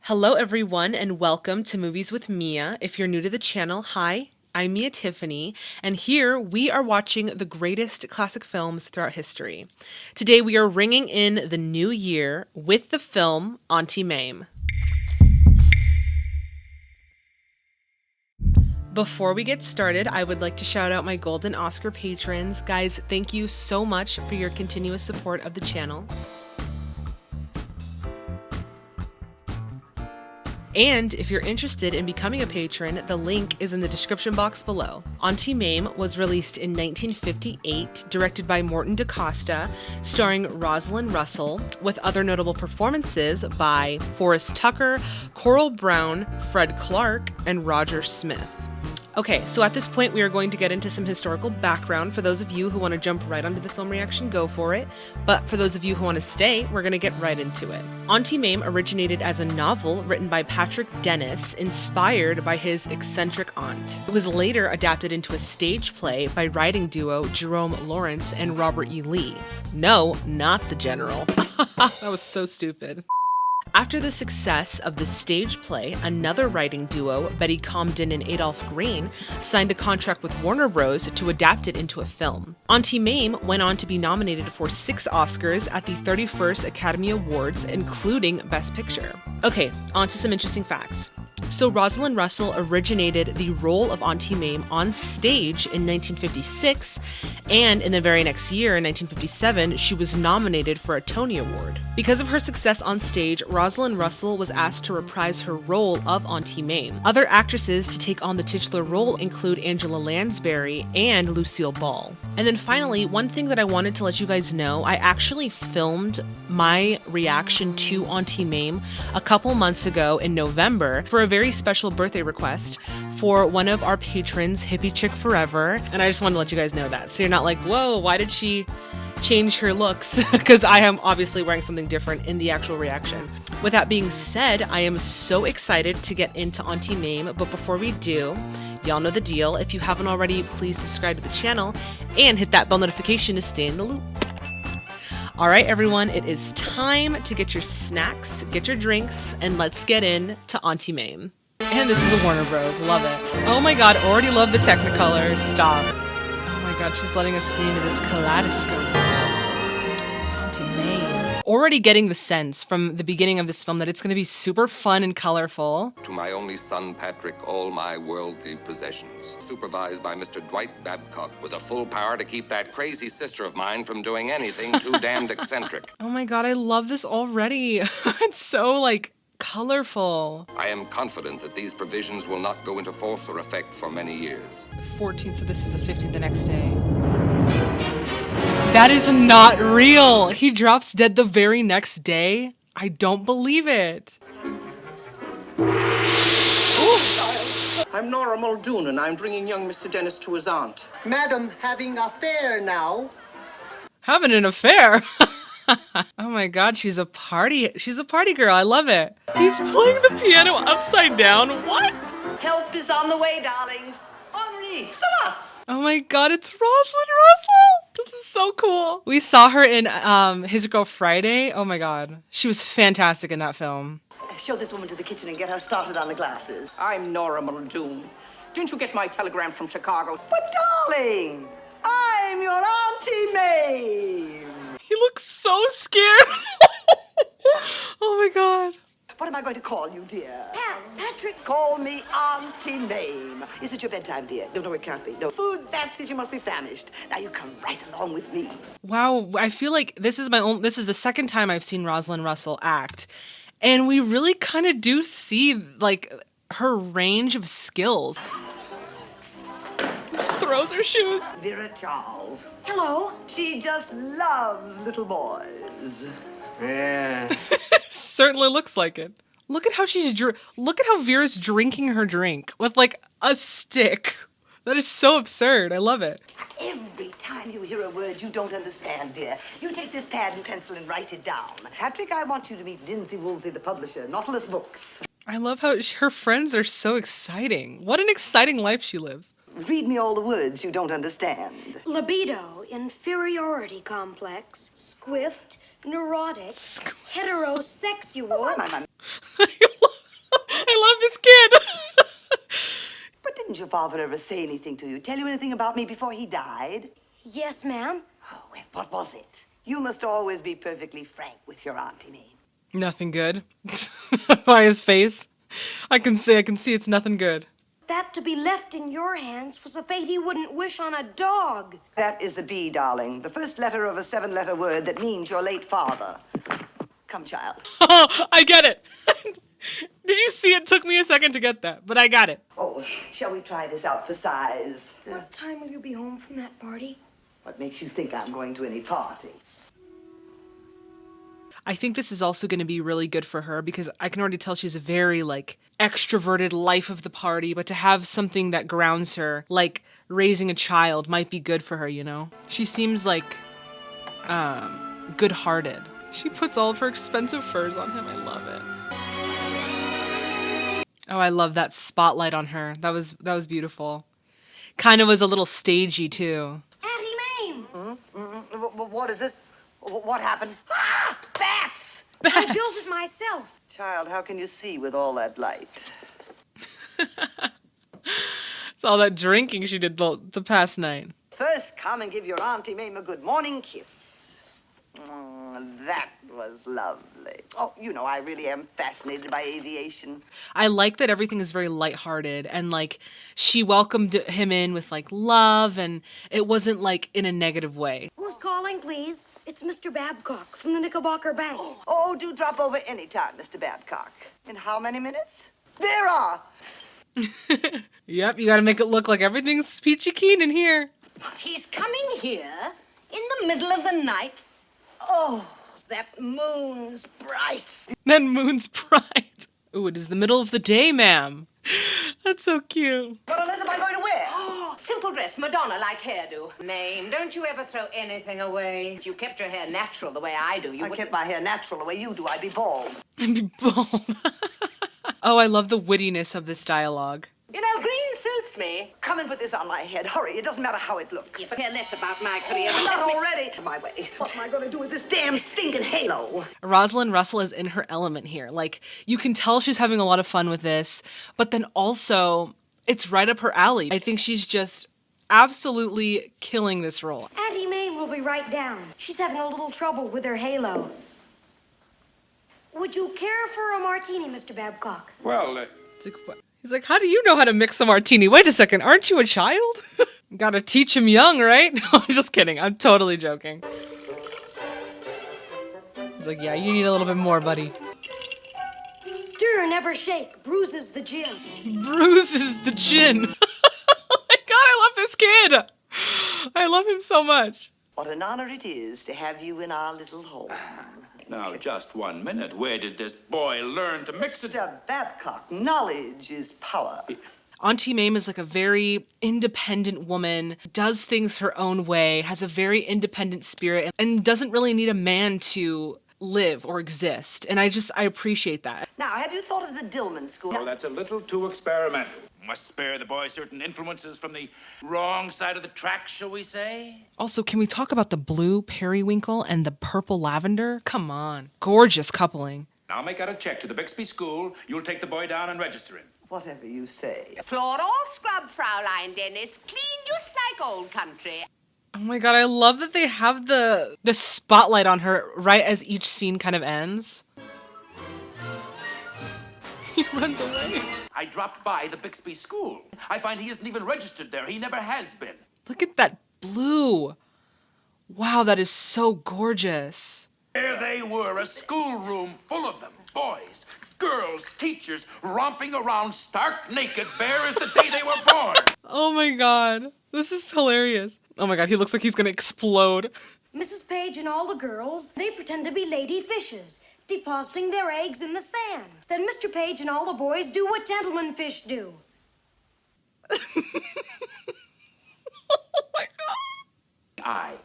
Hello everyone and welcome to Movies with Mia. If you're new to the channel, hi, I'm Mia Tiffany, and here we are watching the greatest classic films throughout history. Today we are ringing in the new year with the film Auntie Mame. Before we get started, I would like to shout out my Golden Oscar patrons. Guys, thank you so much for your continuous support of the channel. And if you're interested in becoming a patron, the link is in the description box below. Auntie Mame was released in 1958, directed by Morton DaCosta, starring Rosalind Russell, with other notable performances by Forrest Tucker, Coral Brown, Fred Clark, and Roger Smith. Okay, so at this point we are going to get into some historical background. For those of you who want to jump right onto the film reaction, go for it. But for those of you who want to stay, we're going to get right into it. Auntie Mame originated as a novel written by Patrick Dennis, inspired by his eccentric aunt. It was later adapted into a stage play by writing duo Jerome Lawrence and Robert E. Lee. No, not the General. That was so stupid. After the success of the stage play, another writing duo, Betty Comden and Adolph Green, signed a contract with Warner Bros. To adapt it into a film. Auntie Mame went on to be nominated for 6 Oscars at the 31st Academy Awards, including Best Picture. Okay, on to some interesting facts. So Rosalind Russell originated the role of Auntie Mame on stage in 1956, and in the very next year, in 1957, she was nominated for a Tony Award. Because of her success on stage, Rosalind Russell was asked to reprise her role of Auntie Mame. Other actresses to take on the titular role include Angela Lansbury and Lucille Ball. And then finally, one thing that I wanted to let you guys know, I actually filmed my reaction to Auntie Mame a couple months ago in November for a very special birthday request for one of our patrons, Hippie Chick Forever, and I just wanted to let you guys know that, so you're not like, whoa, why did she change her looks? Because I am obviously wearing something different in the actual reaction. With that being said, I am so excited to get into Auntie Mame, but before we do, y'all know the deal. If you haven't already, please subscribe to the channel and hit that bell notification to stay in the loop. Alright everyone, it is time to get your snacks, get your drinks, and let's get into Auntie Mame. And this is a Warner Bros. Love it. Oh my god, already love the Technicolor. Stop. Oh my god, she's letting us see into this kaleidoscope. Auntie Mame. Already getting the sense from the beginning of this film that it's going to be super fun and colorful. To my only son, Patrick, all my worldly possessions. Supervised by Mr. Dwight Babcock, with a full power to keep that crazy sister of mine from doing anything too damned eccentric. Oh my god, I love this already. It's so, like, colorful. I am confident that these provisions will not go into force or effect for many years. The 14th, so this is the 15th the next day. That is not real. He drops dead the very next day. I don't believe it. I'm Nora Muldoon, and I'm bringing young Mr. Dennis to his aunt. Madam, having affair now. Having an affair? Oh my god, she's a party girl. I love it. He's playing the piano upside down. What? Help is on the way, darlings. Henri, ça va? Oh my god, it's Rosalind Russell! This is so cool. We saw her in His Girl Friday. Oh my god. She was fantastic in that film. Show this woman to the kitchen and get her started on the glasses. I'm Nora Muldoon. Didn't you get my telegram from Chicago? But darling, I'm your Auntie Mame. He looks so scared. Oh my god. What am I going to call you, dear? Patrick. Call me Auntie Mame. Is it your bedtime, dear? No, it can't be. No food, that's it. You must be famished. Now you come right along with me. Wow, I feel like this is the second time I've seen Rosalind Russell act. And we really kind of do see, like, her range of skills. Just throws her shoes. Vera Charles. Hello. She just loves little boys. Yeah. Certainly looks like it. Look at how look at how Vera's drinking her drink with, like, a stick. That is so absurd. I love it. Every time you hear a word you don't understand, dear, you take this pad and pencil and write it down. Patrick, I want you to meet Lindsay Woolsey, the publisher, Nautilus Books. I love how her friends are so exciting. What an exciting life she lives. Read me all the words you don't understand. Libido, inferiority complex, squiffed, neurotic, heterosexual. My. I love father ever say anything to you? Tell you anything about me before he died? Yes, ma'am. Oh, and what was it? You must always be perfectly frank with your Auntie Mame. Nothing good. By his face. I can see it's nothing good. That to be left in your hands was a fate he wouldn't wish on a dog. That is a B, darling. The first letter of a 7-letter word that means your late father. Come, child. Oh, I get it. Did you see it? Took me a second to get that, but I got it. Oh, shall we try this out for size? What time will you be home from that party? What makes you think I'm going to any party? I think this is also going to be really good for her because I can already tell she's a very, like, extroverted life of the party, but to have something that grounds her, like raising a child, might be good for her, you know? She seems like, good-hearted. She puts all of her expensive furs on him. I love it. Oh, I love that spotlight on her. That was beautiful. Kind of was a little stagey, too. Auntie Mame! What is it? What happened? Ah! Bats! I built it myself. Child, how can you see with all that light? It's all that drinking she did the past night. First, come and give your Auntie Mame a good morning kiss. That was lovely. Oh, you know, I really am fascinated by aviation. I like that everything is very lighthearted and, like, she welcomed him in with, like, love, and it wasn't, like, in a negative way. Who's calling, please? It's Mr. Babcock from the Knickerbocker Bank. Oh, do drop over any time, Mr. Babcock. In how many minutes? There are! Yep, you gotta make it look like everything's peachy keen in here. He's coming here in the middle of the night. Oh, that moon's bright. Then moon's bright. Ooh, it is the middle of the day, ma'am. That's so cute. What on earth am I going to wear? Oh, simple dress, Madonna-like hairdo. Mame, don't you ever throw anything away? If you kept your hair natural the way I do, you I would... kept my hair natural the way you do. I'd be bald. And be bald. Oh, I love the wittiness of this dialogue. You know, green suits me. Come and put this on my head. Hurry. It doesn't matter how it looks. You care less about my career. but Not let me- already. My way. What am I going to do with this damn stinking halo? Rosalind Russell is in her element here. Like, you can tell she's having a lot of fun with this, but then also, it's right up her alley. I think she's just absolutely killing this role. Auntie Mame will be right down. She's having a little trouble with her halo. Would you care for a martini, Mr. Babcock? Well, It's like, what? He's like, how do you know how to mix a martini? Wait a second, aren't you a child? Gotta teach him young, right? No, I'm just kidding. I'm totally joking. He's like, yeah, you need a little bit more, buddy. Stir, never shake. Bruises the gin. Bruises the gin. Oh my god, I love this kid. I love him so much. What an honor it is to have you in our little home. now, just 1 minute. Where did this boy learn to mix it? Mr. Babcock, knowledge is power. Auntie Mame is like a very independent woman, does things her own way, has a very independent spirit, and doesn't really need a man to live or exist. And I appreciate that. Now, have you thought of the Dillman School? Oh, that's a little too experimental. Must spare the boy certain influences from the wrong side of the tracks, shall we say? Also, can we talk about the blue periwinkle and the purple lavender? Come on. Gorgeous coupling. I'll make out a check to the Bixby School. You'll take the boy down and register him. Whatever you say. Floor all scrub, Fraulein Dennis. Clean just like old country. Oh my god, I love that they have the spotlight on her right as each scene kind of ends. He runs away. I dropped by the Bixby School. I find he isn't even registered there. He never has been. Look at that blue. Wow, that is so gorgeous. There they were, a schoolroom full of them. Boys, girls, teachers, romping around stark naked, bare as the day they were born. Oh my god. This is hilarious. Oh my god, he looks like he's gonna explode. Mrs. Page and all the girls, they pretend to be lady fishes, depositing their eggs in the sand. Then Mr. Page and all the boys do what gentlemen fish do.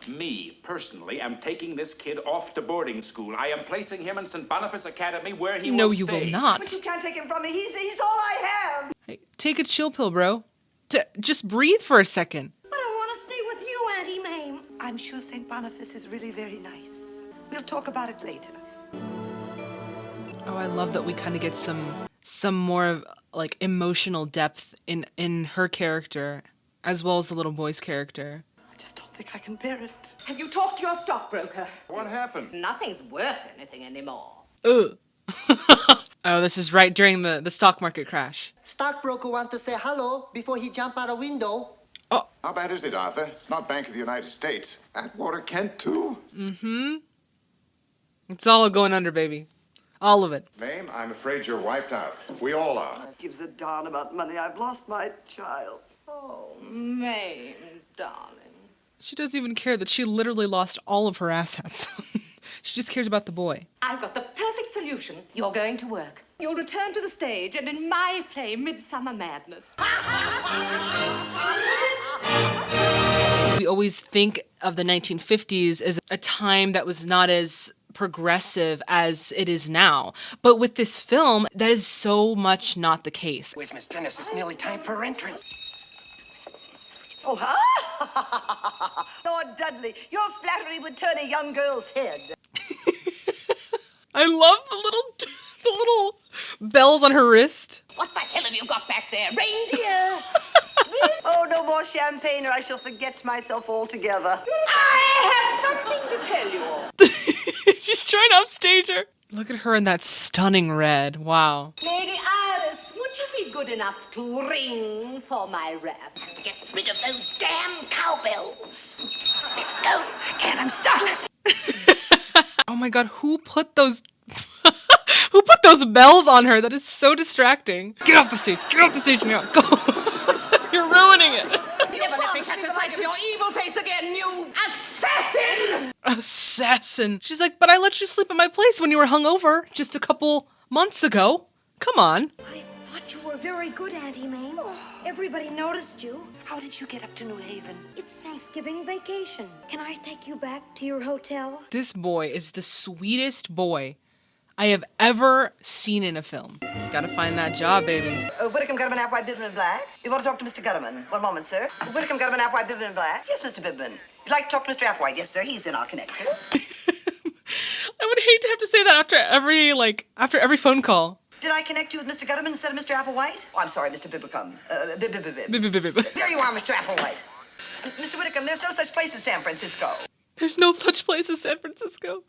Me, personally, am taking this kid off to boarding school. I am placing him in St. Boniface Academy where he No, will you stay. will not. But you can't take him from me. He's all I have. Hey, take a chill pill, bro. Just breathe for a second. But I want to stay with you, Auntie Mame. I'm sure St. Boniface is really very nice. We'll talk about it later. Oh, I love that we kind of get some more like emotional depth in her character as well as the little boy's character. I just don't think I can bear it. Have you talked to your stockbroker? What happened? Nothing's worth anything anymore. Ugh. Oh, this is right during the stock market crash. Stockbroker want to say hello before he jump out a window. How bad is it, Arthur? Not Bank of the United States. Atwater, Kent, too? Mm-hmm. It's all going under, baby. All of it. Mame, I'm afraid you're wiped out. We all are. Gives a darn about money. I've lost my child. Oh, Mame, darling. She doesn't even care that she literally lost all of her assets. She just cares about the boy. I've got the perfect solution. You're going to work. You'll return to the stage, and in my play, Midsummer Madness. We always think of the 1950s as a time that was not as progressive as it is now. But with this film, that is so much not the case. Where's Miss Dennis? It's nearly time for her entrance. Oh, Lord Dudley, your flattery would turn a young girl's head. I love the little bells on her wrist. What the hell have you got back there? Reindeer? Oh, no more champagne or I shall forget myself altogether. I have something to tell you. She's trying to upstage her. Look at her in that stunning red. Wow. Lady Iris, would you be good enough to ring for my rap? Get rid of those damn cowbells. Go, I can't, I'm stuck. Oh my god, who put those bells on her? That is so distracting. Get off the stage. Get off the stage now. Go. You're ruining it. Never let me catch a sight of your evil face again, you assassin! Assassin. She's like, but I let you sleep at my place when you were hungover just a couple months ago. Come on. I thought you were very good, Auntie Mame. Everybody noticed you. How did you get up to New Haven? It's Thanksgiving vacation. Can I take you back to your hotel? This boy is the sweetest boy I have ever seen in a film. Gotta find that job, baby. Whitcomb, Gutterman, Applewhite, Bibman, and Black. You want to talk to Mr. Gutterman? One moment, sir. Whitcomb, Gutterman, Applewhite, Bibman, and Black. Yes, Mr. Bibman. You'd like to talk to Mr. Applewhite? Yes, sir. He's in our connection. I would hate to have to say that after every phone call. Did I connect you with Mr. Gutterman instead of Mr. Applewhite? Oh, I'm sorry, Mr. Bibicum. There you are, Mr. Applewhite. Mr. Whitcomb, there's no such place as San Francisco. There's no such place as San Francisco.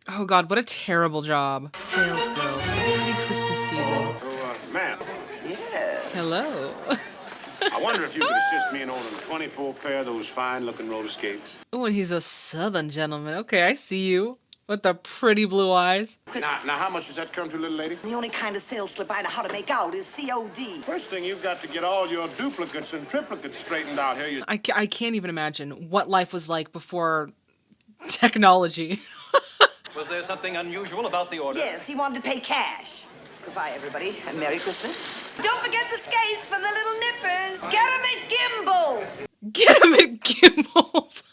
Oh god, what a terrible job. Sales girls, happy Christmas season. Ma'am. Yeah. Hello. I wonder if you could assist me in ordering 24 pair of those fine-looking roller skates. Oh, and he's a southern gentleman. Okay, I see you. With the pretty blue eyes. Now, how much does that come to, little lady? The only kind of sales slip I know how to make out is COD. First thing, you've got to get all your duplicates and triplicates straightened out here. I can't even imagine what life was like before technology. Was there something unusual about the order? Yes, he wanted to pay cash. Goodbye, everybody, and Merry Christmas. Don't forget the skates for the little nippers. Get 'em at Gimbals. Get 'em at Gimbals.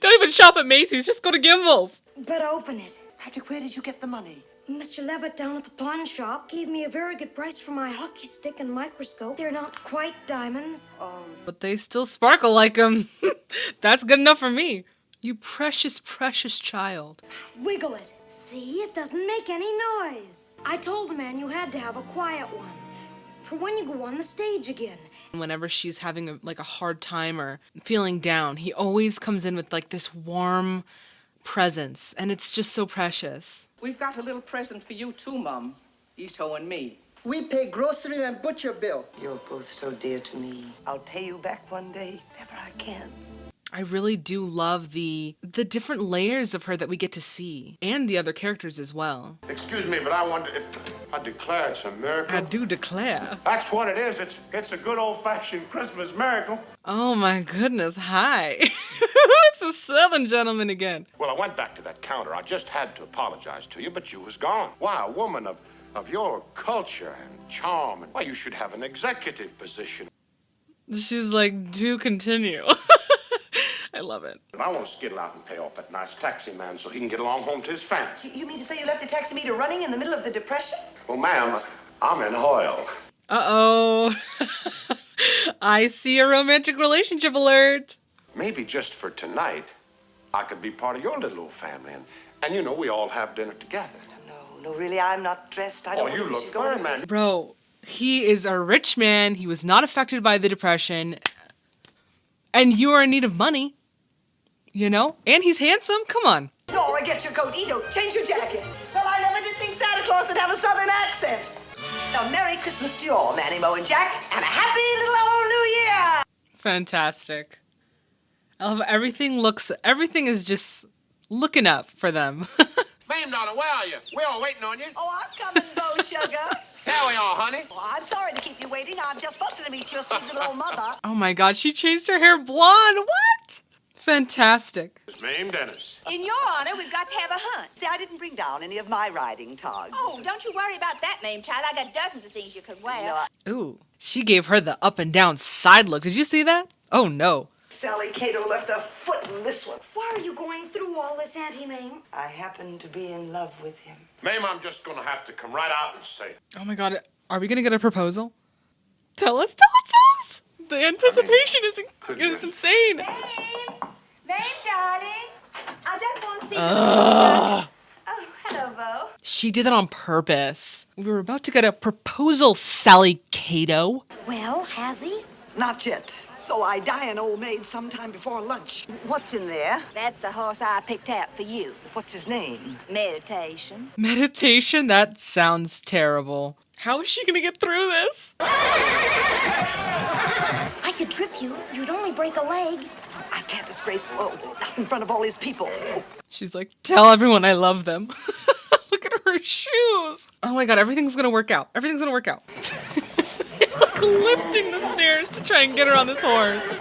Don't even shop at Macy's, just go to Gimbals. But open it. Patrick, where did you get the money? Mr. Levitt down at the pawn shop gave me a very good price for my hockey stick and microscope. They're not quite diamonds. But they still sparkle like them. That's good enough for me. You precious, precious child. Wiggle it. See, it doesn't make any noise. I told the man you had to have a quiet one for when you go on the stage again. Whenever she's having a hard time or feeling down, he always comes in with this warm presence, and it's just so precious. We've got a little present for you too, Mum. Ito and me. We pay grocery and butcher bill. You're both so dear to me. I'll pay you back one day, if ever I can. I really do love the different layers of her that we get to see, and the other characters as well. Excuse me, but I wonder if I declare it's a miracle. I do declare. That's what it is. It's a good old-fashioned Christmas miracle. Oh my goodness, hi. It's a southern gentleman again. Well, I went back to that counter. I just had to apologize to you, but you was gone. Why, a woman of your culture and charm, and why, you should have an executive position. She's like, do continue. I love it. I want to skittle out and pay off that nice taxi man so he can get along home to his family. You mean to say you left a taximeter running in the middle of the Depression? Well, ma'am, I'm in oil. Uh-oh. I see a romantic relationship alert. Maybe just for tonight, I could be part of your little old family. And you know, we all have dinner together. No, really, I'm not dressed. I don't you think we look should go in fine, man. Bro, He is a rich man. He was not affected by the Depression. And you are in need of money. You know? And he's handsome. Come on. Nora, get your coat. Ito, change your jacket. Well, I never did think Santa Claus would have a southern accent. A Merry Christmas to you all, Manny, Mo, and Jack, and a happy little old New Year! Fantastic. I love everything is just looking up for them. Mame, darling, where are you? We're all waiting on you. Oh, I'm coming, Bo, sugar. Here we are, honey. Oh, I'm sorry to keep you waiting. I'm just busting to meet your sweet little old mother. Oh my God, she changed her hair blonde. What? Fantastic. It's Mame Dennis. In your honor, we've got to have a hunt. See, I didn't bring down any of my riding togs. Oh, don't you worry about that, Mame Child. I got dozens of things you could wear. No, Ooh, she gave her the up and down side look. Did you see that? Oh no. Sally Cato left a foot in this one. Why are you going through all this, Auntie Mame? I happen to be in love with him. Mame, I'm just gonna have to come right out and say it. Oh my God, are we gonna get a proposal? Tell us, tell us, tell us. The anticipation is insane. Mame, darling. I just want to see you. Oh, hello, Bo. She did that on purpose. We were about to get a proposal, Sally Cato. Well, has he? Not yet. So I die an old maid sometime before lunch. What's in there? That's the horse I picked out for you. What's his name? Meditation. Meditation? That sounds terrible. How is she gonna get through this? I could trip you. You'd only break a leg. I can't disgrace Bo, not in front of all his people. Oh. She's like, tell everyone I love them. Look at her shoes. Oh my God, everything's gonna work out. Everything's gonna work out. Like lifting the stairs to try and get her on this horse.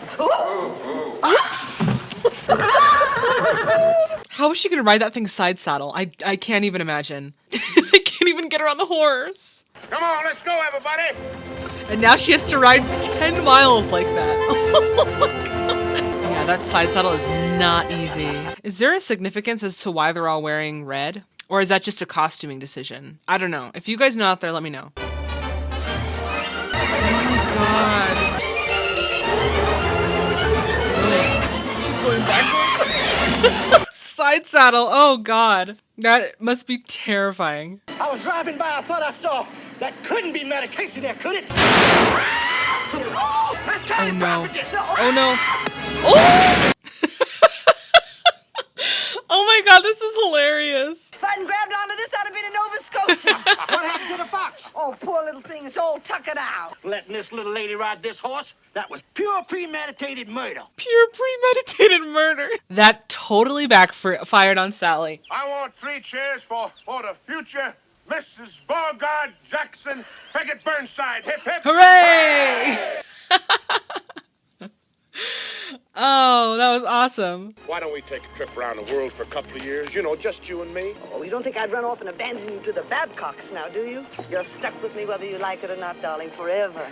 How is she gonna ride that thing side saddle? I can't even imagine. I can't even get her on the horse. Come on, let's go, everybody. And now she has to ride 10 miles like that. Oh my God. Yeah, that side saddle is not easy. Is there a significance as to why they're all wearing red? Or is that just a costuming decision? I don't know. If you guys know out there, let me know. Oh my God. She's going backwards. Side saddle. Oh God. That must be terrifying. I was driving by, I thought I saw. That couldn't be medication there, could it? Oh no. Oh no. Oh! Oh my God, this is hilarious. If I hadn't grabbed onto this, I'd have been in Nova Scotia. What happened to the fox? Oh, poor little thing is all tuckered out. Letting this little lady ride this horse? That was pure premeditated murder. Pure premeditated murder. That totally backfired on Sally. I want 3 cheers for the future Mrs. Beauregard Jackson Pickett Burnside. Hip, hip. Hooray! Oh, that was awesome. Why don't we take a trip around the world for a couple of years? You know, just you and me. Oh, you don't think I'd run off and abandon you to the Babcocks now, do you? You're stuck with me whether you like it or not, darling, forever.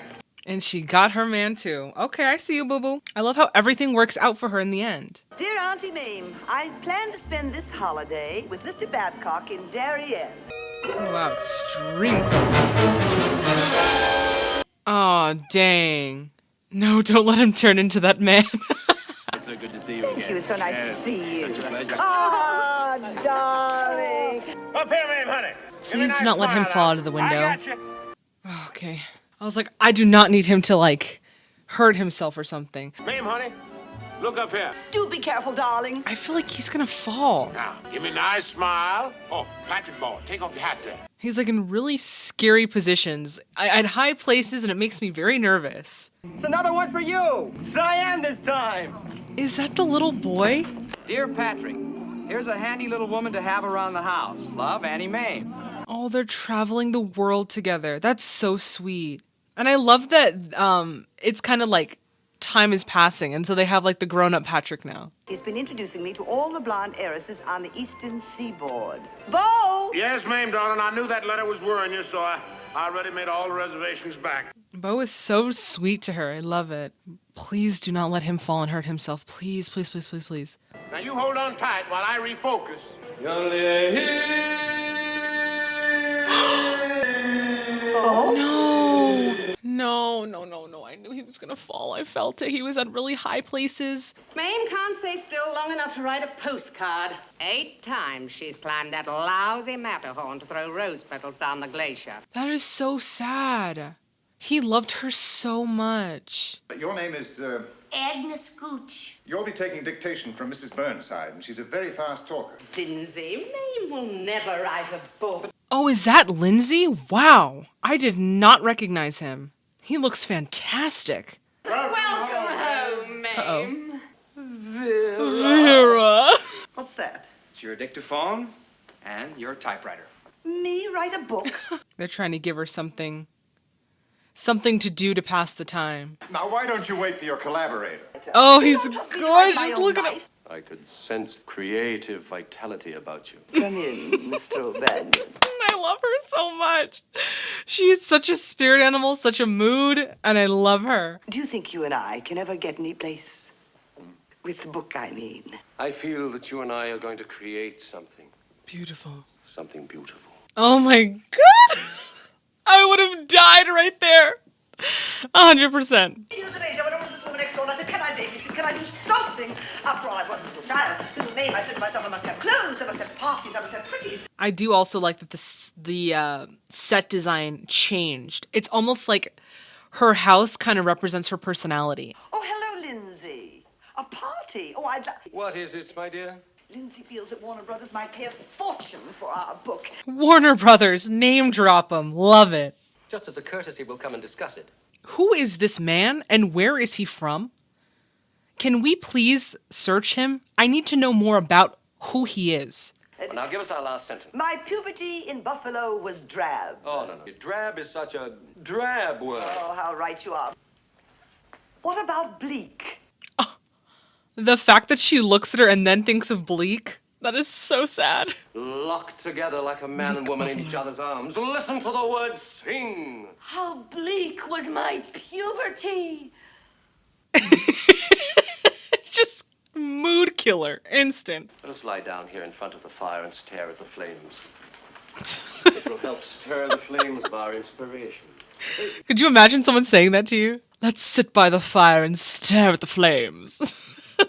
And she got her man too. Okay, I see you, boo-boo. I love how everything works out for her in the end. Dear Auntie Mame, I plan to spend this holiday with Mr. Babcock in Darien. Oh, wow, extreme close-up. Oh, dang. No, don't let him turn into that man. It's so good to see you again. Thank you, it's so nice to see you. Such a pleasure. Oh, darling. Up here, Mame, honey. Please do not let him fall out of the window. Okay. I was like, I do not need him to, like, hurt himself or something. Mame, honey, look up here. Do be careful, darling. I feel like he's gonna fall. Now, give me a nice smile. Oh, Patrick Ball, take off your hat there. He's like in really scary positions at high places, and it makes me very nervous. It's another one for you. Cyan this time. Is that the little boy? Dear Patrick, here's a handy little woman to have around the house. Love, Auntie Mame. Oh, they're traveling the world together. That's so sweet. And I love that it's kind of like time is passing, and so they have like the grown-up Patrick now. He's been introducing me to all the blonde heiresses on the eastern seaboard. Bo! Yes, Mame, darling, I knew that letter was worrying you, so I already made all the reservations back. Bo is so sweet to her. I love it. Please do not let him fall and hurt himself. Please, please, please, please, please. Now you hold on tight while I refocus. Oh. No. No. I knew he was gonna fall. I felt it. He was at really high places. Mame can't stay still long enough to write a postcard. 8 times she's climbed that lousy Matterhorn to throw rose petals down the glacier. That is so sad. He loved her so much. Your name is, Agnes Gooch. You'll be taking dictation from Mrs. Burnside, and she's a very fast talker. Lindsay, Mame will never write a book. Oh, is that Lindsay? Wow. I did not recognize him. He looks fantastic. Welcome home, Mame. Vera. What's that? It's your dictaphone and your typewriter. Me write a book? They're trying to give her something to do to pass the time. Now, why don't you wait for your collaborator? Oh, he's gorgeous. Look at him. I could sense creative vitality about you. Come in, Mr. O'Banion. I love her so much. She is such a spirit animal, such a mood, and I love her. Do you think you and I can ever get any place? With the book, I mean. I feel that you and I are going to create something. Beautiful. Something beautiful. Oh my God. I would have died right there. 100%. Years of age, I went over to this woman next door and I said, can I babysit? Can I do something? After all, I wasn't a little child. Little Mame, I said to myself, I must have clothes, I must have parties, I must have pretties. I do also like that the set design changed. It's almost like her house kind of represents her personality. Oh, hello, Lindsay. A party? Oh, I'd like... What is it, my dear? Lindsay feels that Warner Brothers might pay a fortune for our book. Warner Brothers, name drop them. Love it. Just as a courtesy, we'll come and discuss it. Who is this man and where is he from? Can we please search him? I need to know more about who he is. Well, now give us our last sentence. My puberty in Buffalo was drab. Oh, no. Drab is such a drab word. Oh, how right you are. What about bleak? The fact that she looks at her and then thinks of Bleak, that is so sad. Locked together like a man and woman in each other's arms. Listen to the words sing. How bleak was my puberty. Just mood killer, instant. Let us lie down here in front of the fire and stare at the flames. It will help stir the flames of our inspiration. Could you imagine someone saying that to you? Let's sit by the fire and stare at the flames.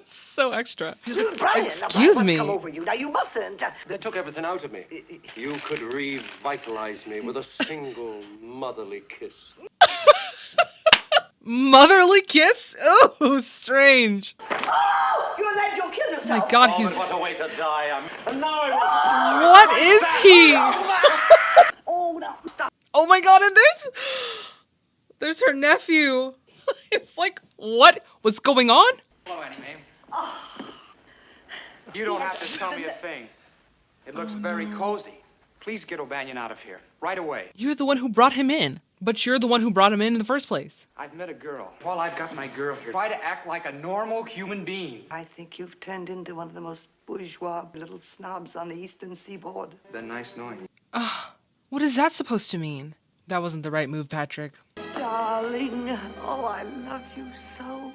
So extra. Brian, Excuse me. Come over you. Now, you mustn't. They took everything out of me. You could revitalize me with a single motherly kiss. Motherly kiss? Oh, strange. Oh, you're lad, you'll kill yourself. Oh my God, he's... What a way to die. What is he? Oh, no, stop. Oh my God, and there's her nephew. It's like, what was going on? Hello, Auntie Mame. You don't have to tell me a thing. It looks very cozy. Please get O'Banion out of here, right away. You're the one who brought him in, but you're the one who brought him in the first place. I've met a girl. While I've got my girl here, try to act like a normal human being. I think you've turned into one of the most bourgeois little snobs on the eastern seaboard. Been nice knowing you. What is that supposed to mean? That wasn't the right move, Patrick. Darling, oh, I love you so.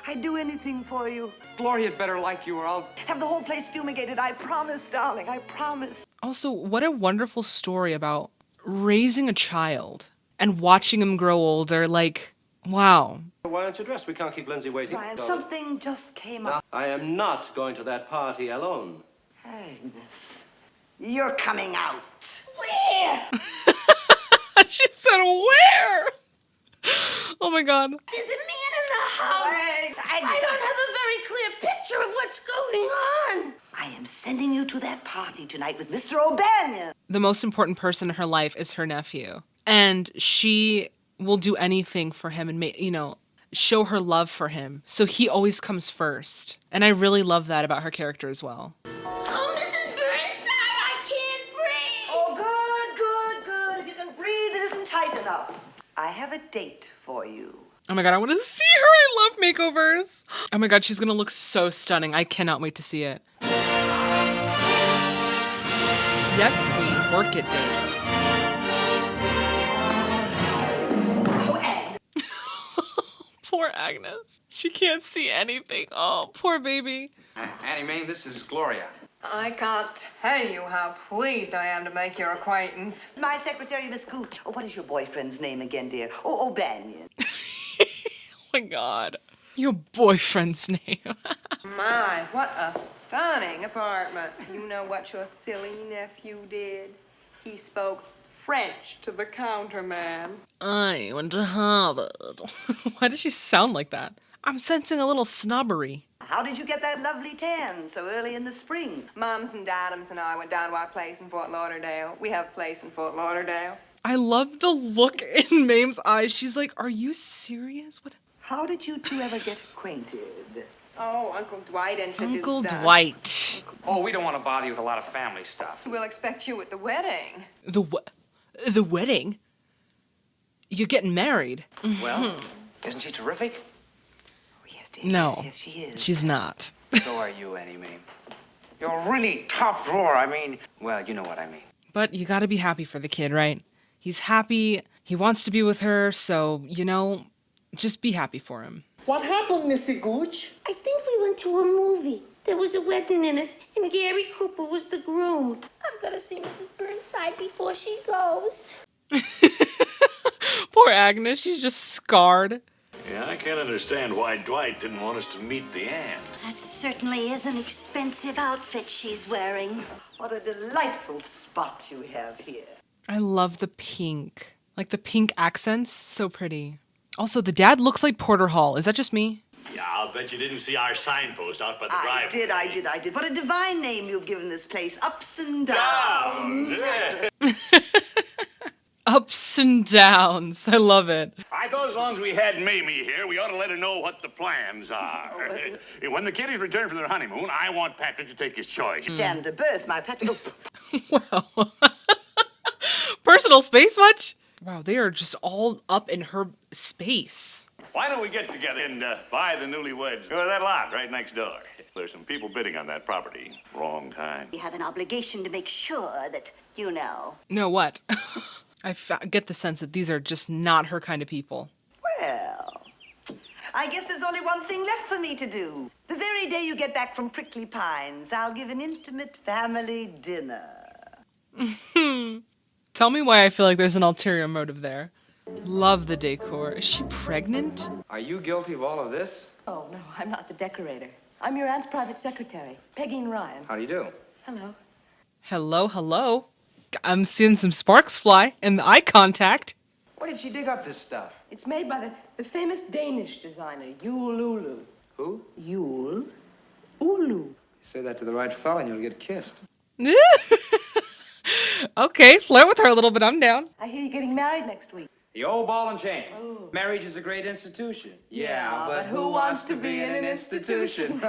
I'd do anything for you. Gloria had better like you or I'll... Have the whole place fumigated. I promise, darling. I promise. Also, what a wonderful story about raising a child and watching him grow older. Like, wow. Why aren't you dressed? We can't keep Lindsay waiting. Brian, something just came up. I am not going to that party alone. Agnes, you're coming out. Where? She said, where? Oh my God. There's a man in the house. I don't have a very clear picture of what's going on. I am sending you to that party tonight with Mr. O'Banion. The most important person in her life is her nephew. And she will do anything for him and, show her love for him. So he always comes first. And I really love that about her character as well. Oh, Mrs. Burnside, I can't breathe. Oh, good. If you can breathe, it isn't tight enough. I have a date for you. Oh my God, I want to see her. I love makeovers. Oh my God, she's going to look so stunning. I cannot wait to see it. Yes, queen. Work it, babe. Oh, Agnes. Poor Agnes. She can't see anything. Oh, poor baby. Auntie Mame, this is Gloria. I can't tell you how pleased I am to make your acquaintance. My secretary, Miss Gooch. Oh, what is your boyfriend's name again, dear? Oh, O'Banion. Oh my God. Your boyfriend's name. My, what a stunning apartment. You know what your silly nephew did? He spoke French to the counterman. I went to Harvard. Why does she sound like that? I'm sensing a little snobbery. How did you get that lovely tan so early in the spring? Mums and Dadums and I went down to our place in Fort Lauderdale. We have a place in Fort Lauderdale. I love the look in Mame's eyes. She's like, are you serious? What? How did you two ever get acquainted? Oh, Uncle Dwight introduced Uncle us. Dwight. Oh, we don't want to bother you with a lot of family stuff. We'll expect you at the wedding. The wedding? You're getting married. Well, isn't she terrific? Oh, yes, dear. No, Yes, she is. she's not. So are you, Auntie Mame. You're really top drawer. I mean, well, you know what I mean. But you gotta be happy for the kid, right? He's happy. He wants to be with her, so, you know, just be happy for him. What happened, Missy Gooch? I think we went to a movie. There was a wedding in it, and Gary Cooper was the groom. I've got to see Mrs. Burnside before she goes. Poor Agnes, she's just scarred. Yeah, I can't understand why Dwight didn't want us to meet the aunt. That certainly is an expensive outfit she's wearing. What a delightful spot you have here. I love the pink. Like the pink accents, so pretty. Also, the dad looks like Porter Hall. Is that just me? Yeah, I'll bet you didn't see our signpost out by the driveway. I did. What a divine name you've given this place. Ups and Downs. Ups and downs. I love it. I thought as long as we had Mamie here, we ought to let her know what the plans are. When the kiddies return from their honeymoon, I want Patrick to take his choice. Stand to birth, my Patrick. Wow. Personal space much? Wow, they are just all up in her space. Why don't we get together and buy the newlyweds? Go to that lot right next door. There's some people bidding on that property. Wrong time. We have an obligation to make sure that, you know. No, what? I get the sense that these are just not her kind of people. Well, I guess there's only one thing left for me to do. The very day you get back from Prickly Pines, I'll give an intimate family dinner. Tell me why I feel like there's an ulterior motive there. Love the decor. Is she pregnant? Are you guilty of all of this? Oh, no, I'm not the decorator. I'm your aunt's private secretary, Peggy Ryan. How do you do? Hello. Hello, hello. I'm seeing some sparks fly and the eye contact. Where did she dig up this stuff? It's made by the famous Danish designer, Yule Ulu. Who? Yule Ulu. Say that to the right fella and you'll get kissed. Okay, flirt with her a little bit. I'm down. I hear you're getting married next week. The old ball and chain. Oh. Marriage is a great institution. Yeah, but who wants to be in an institution?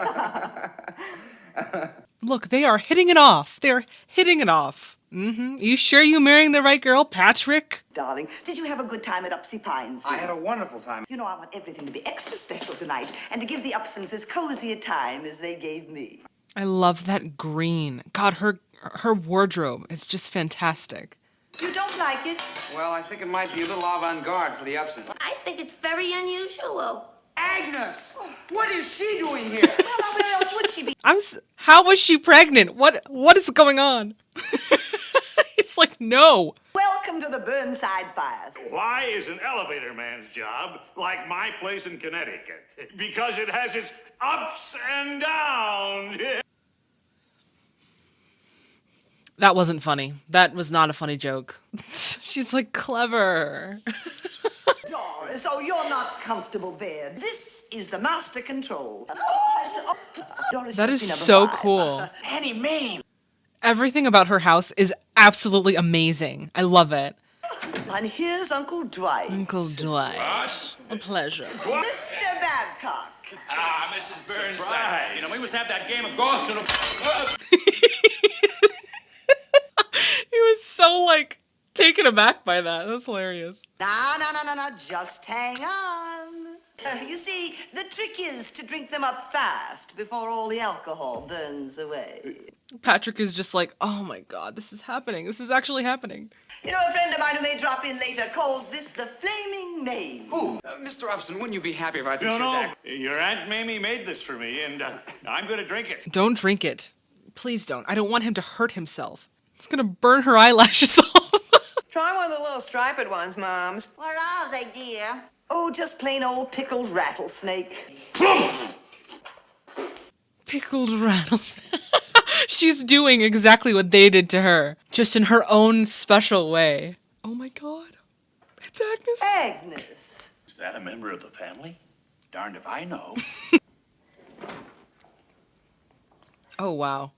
Look, they are hitting it off. They're hitting it off. You sure you marrying the right girl, Patrick? Darling, did you have a good time at Upsy Pines? I had a wonderful time. You know, I want everything to be extra special tonight and to give the Upsons as cozy a time as they gave me. I love that green. God, her wardrobe is just fantastic. You don't like it? Well, I think it might be a little avant-garde for the Upsons. I think it's very unusual. Agnes! What is she doing here? Well, where else would she be? How was she pregnant? What is going on? It's like, no. Welcome to the Burnside Fires. Why is an elevator man's job like my place in Connecticut? Because it has its ups and downs. That wasn't funny. That was not a funny joke. She's like, clever. Doris, oh, you're not comfortable there. This is the master control. Doris, That is so cool. Auntie Mame. Everything about her house is absolutely amazing. I love it. And here's Uncle Dwight. Uncle Dwight. What? A pleasure. Mr. Babcock. Ah, Mrs. Burnside. You know, we must have that game of golf. He was so, like, taken aback by that. That's hilarious. No, just hang on. You see, the trick is to drink them up fast before all the alcohol burns away. Patrick is just like, oh my God, this is happening. This is actually happening. You know, a friend of mine who may drop in later calls this the Flaming Mame. Who? Mr. Upson, wouldn't you be happy if I took No, your dad? your Aunt Mamie made this for me, and I'm going to drink it. Don't drink it. Please don't. I don't want him to hurt himself. It's gonna burn her eyelashes off. Try one of the little striped ones, Moms. What are they, dear? Oh, just plain old pickled rattlesnake. Pickled rattlesnake. She's doing exactly what they did to her, just in her own special way. Oh my God. It's Agnes. Agnes. Is that a member of the family? Darned if I know. Oh, wow.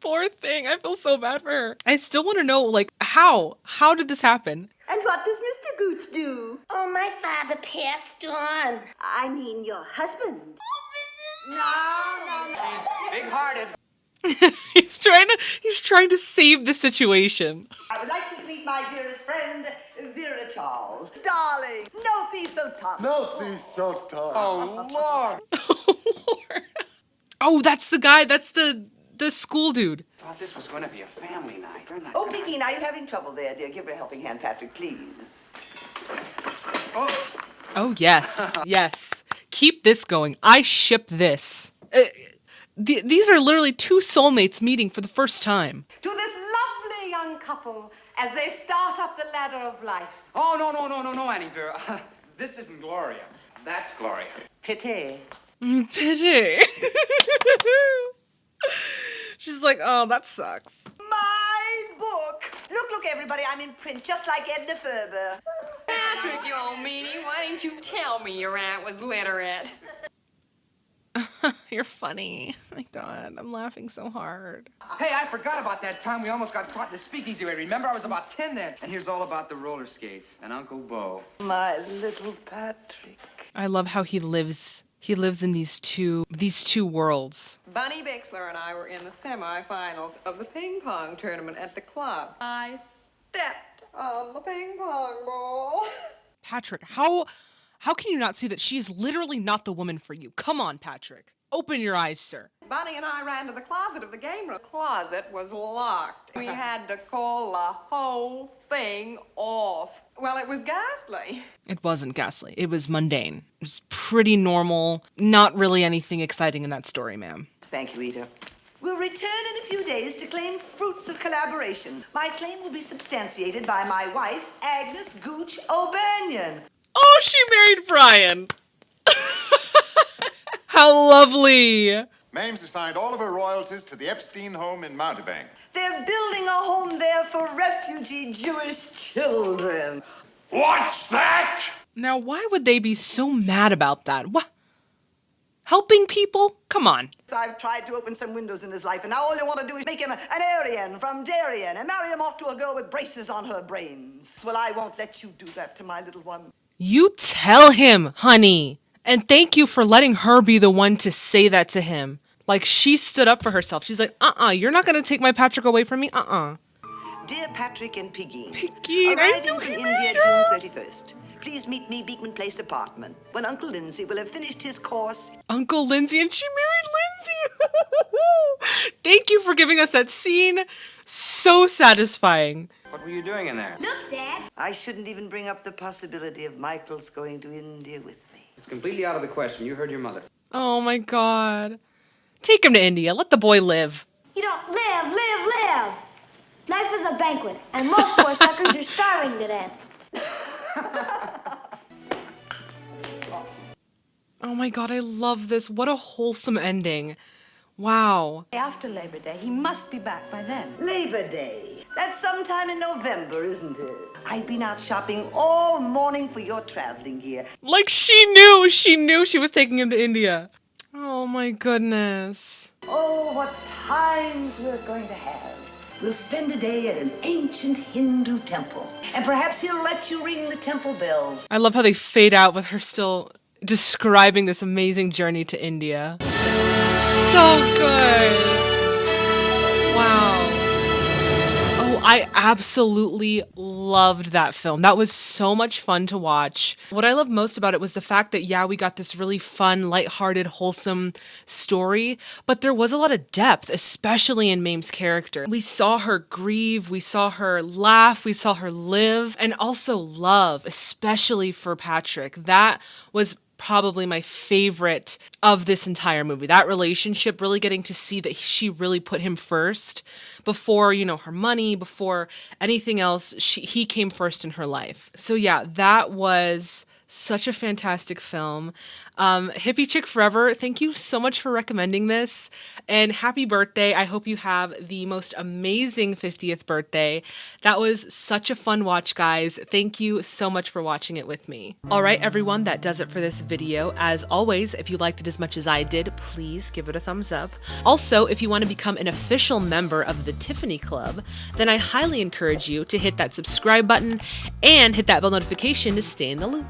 Poor thing. I feel so bad for her. I still want to know, like, how? How did this happen? And what does Mr. Gooch do? Oh, my father passed on. I mean, your husband. No. She's big-hearted. he's trying to save the situation. I would like to greet my dearest friend, Vera Charles. Darling, no thee so tough. No, thee so tough. Oh, Lord. Oh, that's the guy. That's the school dude. Thought this was going to be a family night. Oh, Piggy, are you having trouble there, dear? Give her a helping hand, Patrick, please. Oh, yes. Yes. Keep this going. I ship this. These are literally two soulmates meeting for the first time. To this lovely young couple as they start up the ladder of life. Oh, no, Annie Vera. This isn't Gloria. That's Gloria. Pity. Pity. She's like, oh, that sucks. My book. Look, everybody, I'm in print, just like Edna Ferber. Patrick, you old meanie, why didn't you tell me your aunt was literate? You're funny. Oh my God, I'm laughing so hard. Hey, I forgot about that time we almost got caught in the speakeasy raid. Remember, I was about 10 then. And here's all about the roller skates and Uncle Bo. My little Patrick. I love how he lives in these two worlds. Bunny Bixler and I were in the semifinals of the ping pong tournament at the club. I stepped on the ping pong ball. Patrick, how can you not see that she is literally not the woman for you? Come on, Patrick. Open your eyes, sir. Bunny and I ran to the closet of the game room. The closet was locked. We had to call the whole thing off. Well, it was ghastly. It wasn't ghastly. It was mundane. It was pretty normal. Not really anything exciting in that story, ma'am. Thank you, Rita. We'll return in a few days to claim fruits of collaboration. My claim will be substantiated by my wife, Agnes Gooch O'Banion. Oh, she married Brian. How lovely. Mame's assigned all of her royalties to the Epstein home in Mountebank. They're building a home there for refugee Jewish children. What's that? Now, why would they be so mad about that? What? Helping people? Come on. I've tried to open some windows in his life, and now all you want to do is make him an Aryan from Darien and marry him off to a girl with braces on her brains. Well, I won't let you do that to my little one. You tell him, honey. And thank you for letting her be the one to say that to him. Like, she stood up for herself. She's like, you're not going to take my Patrick away from me? Dear Patrick and Piggy. Piggy, Arriving from India June 31st. Please meet me, Beekman Place apartment, when Uncle Lindsay will have finished his course. Uncle Lindsay, and she married Lindsay. Thank you for giving us that scene. So satisfying. What were you doing in there? Look, Dad. I shouldn't even bring up the possibility of Michael's going to India with me. It's completely out of the question. You heard your mother. Oh my God. Take him to India. Let the boy live. You don't live. Life is a banquet, and most poor suckers are starving to death. Oh my God, I love this. What a wholesome ending. Wow. After Labor Day, he must be back by then. Labor Day. That's sometime in November, isn't it? I've been out shopping all morning for your traveling gear. Like she knew she was taking him to India. Oh my goodness. Oh, what times we're going to have. We'll spend a day at an ancient Hindu temple. And perhaps he'll let you ring the temple bells. I love how they fade out with her still describing this amazing journey to India. So good. Wow. Oh, I absolutely loved that film. That was so much fun to watch. What I loved most about it was the fact that, yeah, we got this really fun, lighthearted, wholesome story, but there was a lot of depth, especially in Mame's character. We saw her grieve, we saw her laugh, we saw her live, and also love, especially for Patrick. That was probably my favorite of this entire movie. That relationship, really getting to see that she really put him first before, her money, before anything else. He came first in her life. So yeah, that was Such a fantastic film. Hippie Chick Forever, thank you so much for recommending this. And happy birthday. I hope you have the most amazing 50th birthday. That was such a fun watch, guys. Thank you so much for watching it with me. All right, everyone, that does it for this video. As always, if you liked it as much as I did, please give it a thumbs up. Also, if you want to become an official member of the Tiffany Club, then I highly encourage you to hit that subscribe button and hit that bell notification to stay in the loop.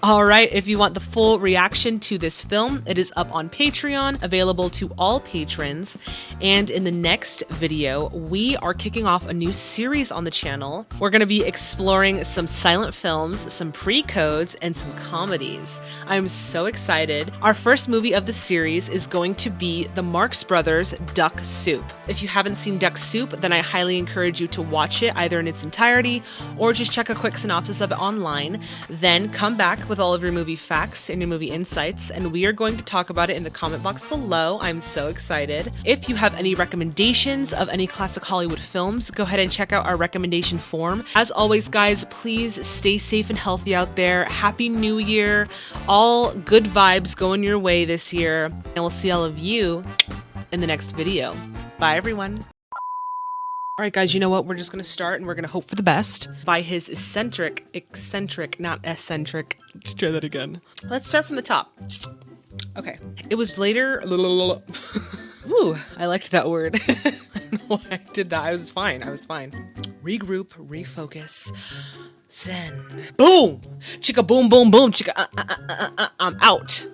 All right, if you want the full reaction to this film, it is up on Patreon, available to all patrons. And in the next video, we are kicking off a new series on the channel. We're going to be exploring some silent films, some pre-codes, and some comedies. I'm so excited. Our first movie of the series is going to be the Marx Brothers' Duck Soup. If you haven't seen Duck Soup, then I highly encourage you to watch it either in its entirety or just check a quick synopsis of it online. Then come back with all of your movie facts and your movie insights, and we are going to talk about it in the comment box below. I'm so excited. If you have any recommendations of any classic Hollywood films, go ahead and check out our recommendation form. As always, guys, please stay safe and healthy out there. Happy New Year. All good vibes going your way this year, and we'll see all of you in the next video. Bye, everyone. All right, guys, you know what? We're just going to start and we're going to hope for the best by his eccentric, not eccentric. Try that again. Let's start from the top. Okay. It was later. Ooh, I liked that word. I don't know why I did that. I was fine. Regroup, refocus. Zen. Boom! Chicka boom, boom, boom. Chicka, I'm out.